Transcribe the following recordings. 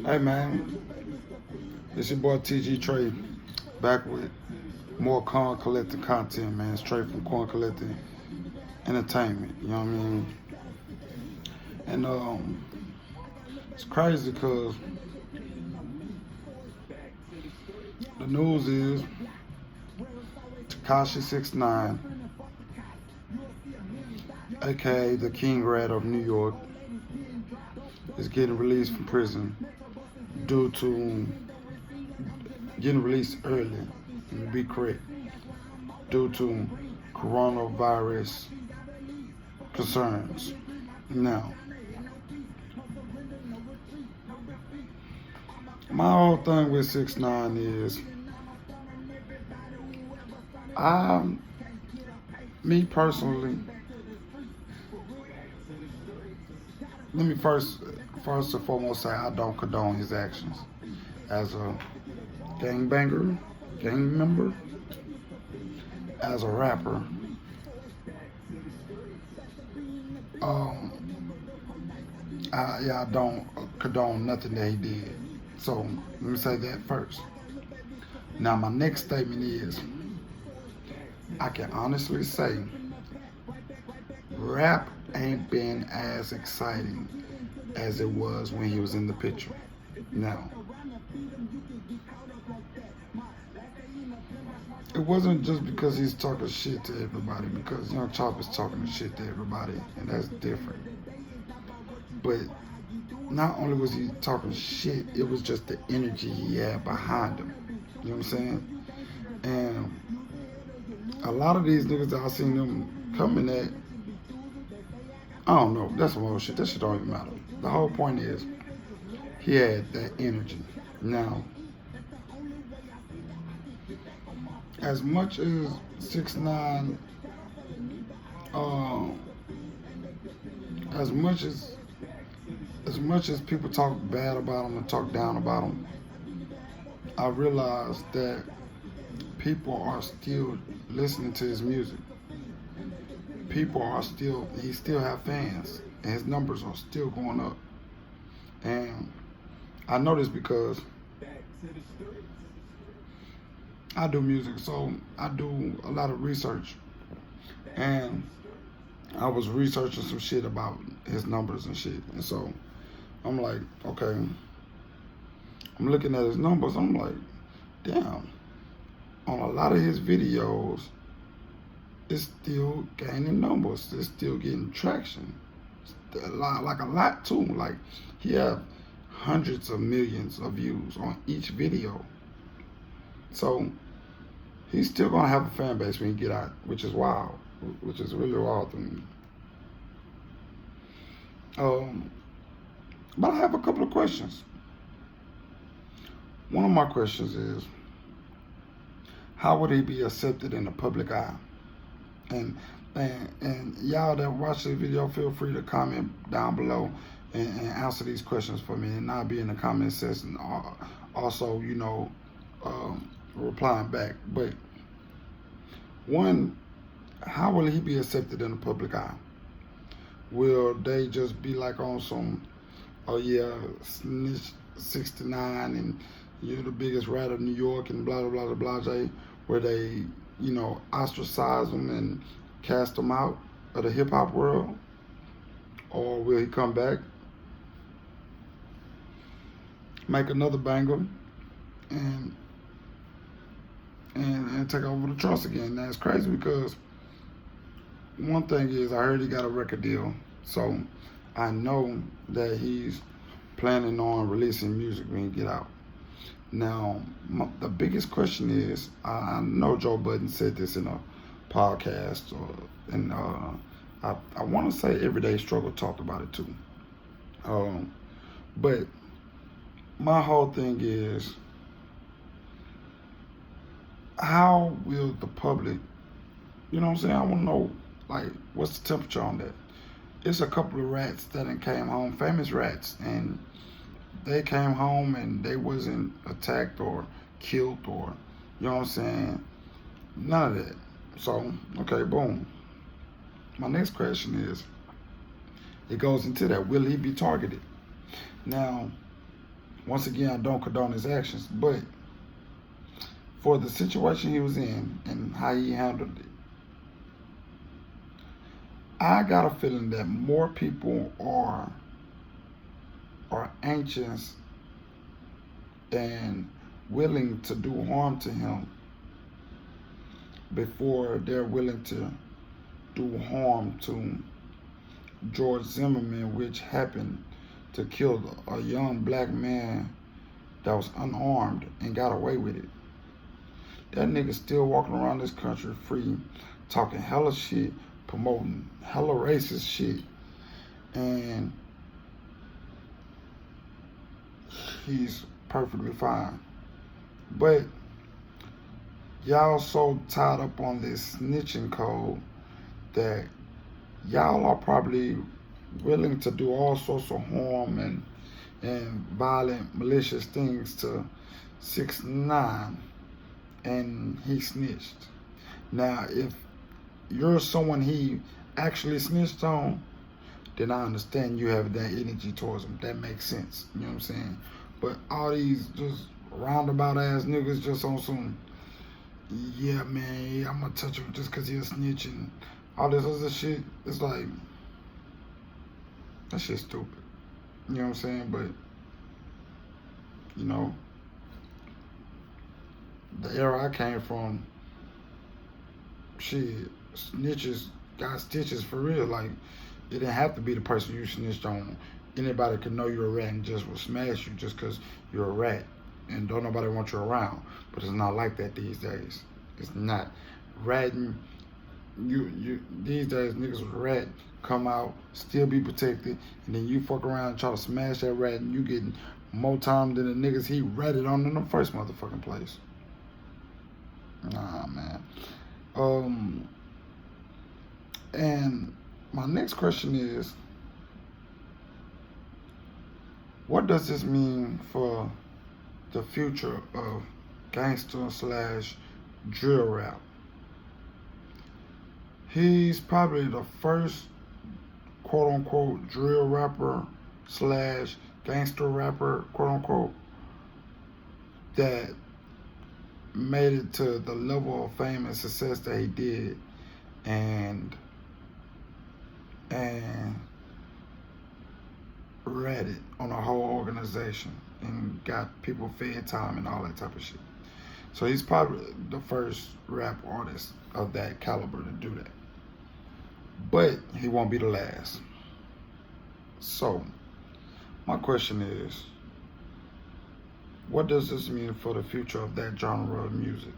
Hey man, it's your boy TG Trey, back with more Corn Collecting content, man. Straight from Corn Collecting Entertainment. You know what I mean? And it's crazy because the news is Tekashi 69, aka the King Rat of New York, is getting released from prison due to getting released early, and to be correct, due to coronavirus concerns. Now, my whole thing with 6ix9ine is, me personally, let me first and foremost say I don't condone his actions as a gangbanger, gang member, as a rapper. I don't condone nothing that he did. So let me say that first. Now my next statement is, I can honestly say rap ain't been as exciting as it was when he was in the picture. Now, it wasn't just because he's talking shit to everybody, because Young Chop is talking shit to everybody, and that's different. But not only was he talking shit, it was just the energy he had behind him. You know what I'm saying? And a lot of these niggas that I seen them coming at, I don't know, that's some old shit. That shit don't even matter. The whole point is, he had that energy. Now, as much as 6ix9ine, as much as people talk bad about him and talk down about him, I realized that people are still listening to his music. He still have fans, and his numbers are still going up. And I know this because I do music, so I do a lot of research. And I was researching some shit about his numbers and shit. And so I'm like, okay, I'm looking at his numbers. I'm like, damn, on a lot of his videos, it's still gaining numbers. It's still getting traction. Like a lot too. Like he have hundreds of millions of views on each video. So he's still gonna have a fan base when he get out, which is wild, which is really wild to me. But I have a couple of questions. One of my questions is, how would he be accepted in the public eye? And y'all that watch this video, feel free to comment down below and answer these questions for me, and I'll be in the comment section also, replying back. But one, how will he be accepted in the public eye? Will they just be like on some, oh yeah, snitch 69 and you're the biggest rat of New York and blah, blah, blah, blah, blah, where they, ostracize him and cast him out of the hip hop world? Or will he come back, make another banger, and take over the trust again? Now it's crazy because one thing is, I heard he got a record deal, so I know that he's planning on releasing music when he get out. Now, the biggest question is, I know Joe Budden said this in a podcast, and I want to say Everyday Struggle talked about it too. But my whole thing is, how will the public, you know what I'm saying? I want to know, like, what's the temperature on that? It's a couple of rats that came home, famous rats, and they came home and they wasn't attacked or killed or, you know what I'm saying? None of that. So, okay, boom. My next question is, it goes into that. Will he be targeted? Now, once again, I don't condone his actions, but for the situation he was in and how he handled it, I got a feeling that more people are anxious and willing to do harm to him before they're willing to do harm to George Zimmerman, which happened to kill a young black man that was unarmed and got away with it. That nigga still walking around this country free, talking hella shit, promoting hella racist shit, and he's perfectly fine. But y'all so tied up on this snitching code that y'all are probably willing to do all sorts of harm and violent, malicious things to 6ix9ine, and he snitched. Now, if you're someone he actually snitched on, then I understand you have that energy towards him. That makes sense. You know what I'm saying? But all these just roundabout ass niggas just on some, yeah, man, yeah, I'm gonna touch him just because he's snitching. All this other shit, it's like, that shit's stupid. You know what I'm saying? But, you know, the era I came from, shit, snitches got stitches for real. Like, it didn't have to be the person you snitched on. Anybody could know you're a rat and just will smash you just because you're a rat. And don't nobody want you around. But it's not like that these days. It's not. Ratting, you these days, niggas with rat come out, still be protected, and then you fuck around and try to smash that rat, and you getting more time than the niggas he ratted on in the first motherfucking place. Nah, man. And my next question is, what does this mean for the future of gangster / drill rap? He's probably the first quote unquote drill rapper / gangster rapper, quote unquote, that made it to the level of fame and success that he did, and ratted on a whole organization and got people fed time and all that type of shit. So he's probably the first rap artist of that caliber to do that. But he won't be the last. So, my question is, what does this mean for the future of that genre of music?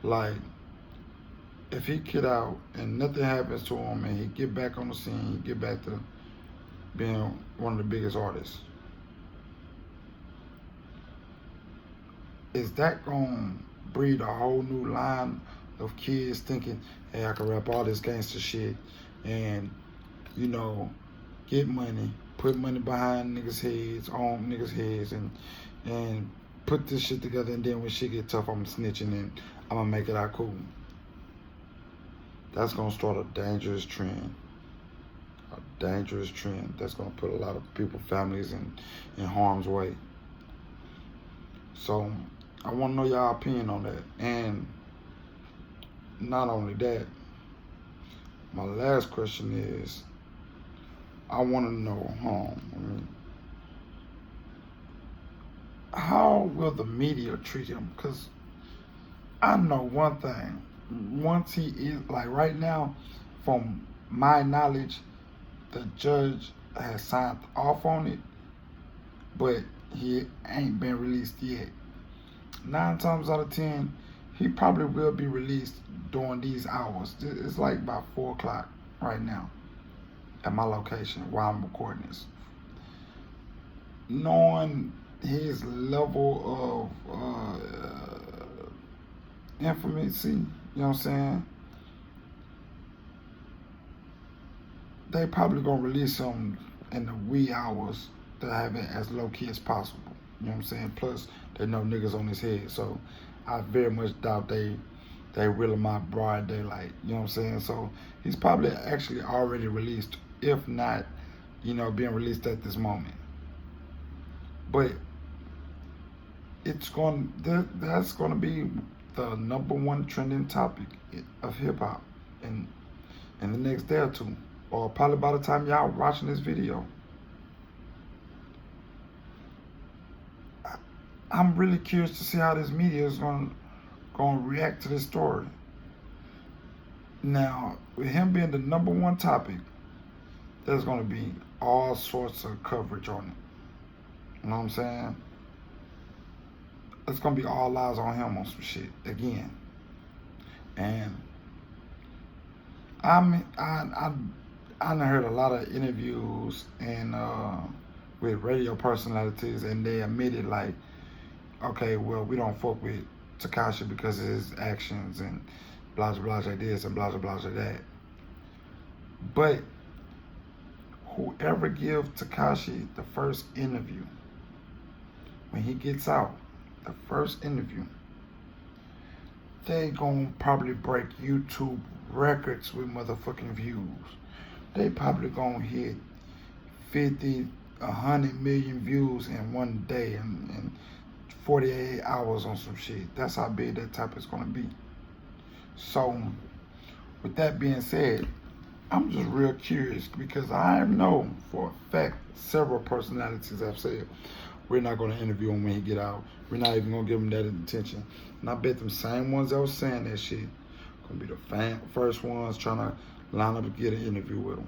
Like, if he get out and nothing happens to him and he get back on the scene, he get back to being one of the biggest artists, is that gonna breed a whole new line of kids thinking, hey, I can rap all this gangster shit and, you know, get money, put money behind niggas' heads, on niggas' heads, and put this shit together, and then when shit get tough, I'm snitching and I'm gonna make it out cool? That's gonna start a dangerous trend. A dangerous trend that's gonna put a lot of people, families in harm's way. So I wanna know y'all opinion on that. And not only that, my last question is, I wanna know, how will the media treat him? Because I know one thing. Once he is, like right now, from my knowledge, the judge has signed off on it, but he ain't been released yet. 9 times out of 10, he probably will be released during these hours. It's like about 4 o'clock right now at my location while I'm recording this. Knowing his level of infamy, you know what I'm saying? They probably gonna release him in the wee hours to have it as low key as possible. You know what I'm saying? Plus, they know niggas on his head, so I very much doubt they really my broad daylight. You know what I'm saying? So he's probably actually already released if not, being released at this moment. But that's going to be the number one trending topic of hip hop in the next day or two, or probably by the time y'all watching this video. I'm really curious to see how this media is going to react to this story. Now, with him being the number one topic, there's going to be all sorts of coverage on it. You know what I'm saying? It's going to be all eyes on him on some shit again. And I heard a lot of interviews and with radio personalities, and they admitted like, okay, well, we don't fuck with Tekashi because of his actions and blah blah blah this and blah blah blah that. But whoever give Tekashi the first interview, when he gets out, the first interview, they gonna probably break YouTube records with motherfucking views. They probably gonna hit 50, 100 million views in one day and 48 hours on some shit. That's how big that topic is gonna be. So, with that being said, I'm just real curious because I know for a fact several personalities have said we're not going to interview him when he get out. We're not even going to give him that attention. And I bet them same ones that was saying that shit going to be the first ones trying to line up and get an interview with him.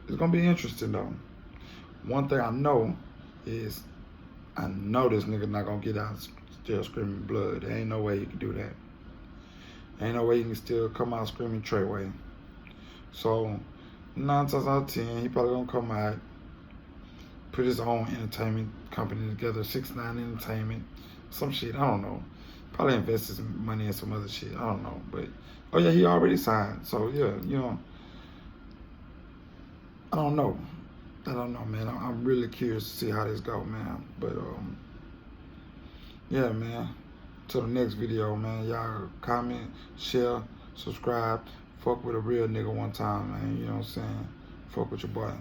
It's going to be interesting though. One thing I know is I know this nigga not going to get out still screaming blood. There ain't no way he can do that. Ain't no way he can still come out screaming Treyway. So 9 times out of 10, he probably gonna come out, put his own entertainment company together, 6ix9ine Entertainment, some shit, I don't know. Probably invest his money in some other shit, I don't know. But, oh yeah, he already signed. So yeah, I don't know. I don't know, man. I'm really curious to see how this go, man. But, yeah, man. Till the next video, man. Y'all comment, share, subscribe. Fuck with a real nigga one time, man. You know what I'm saying? Fuck with your boy.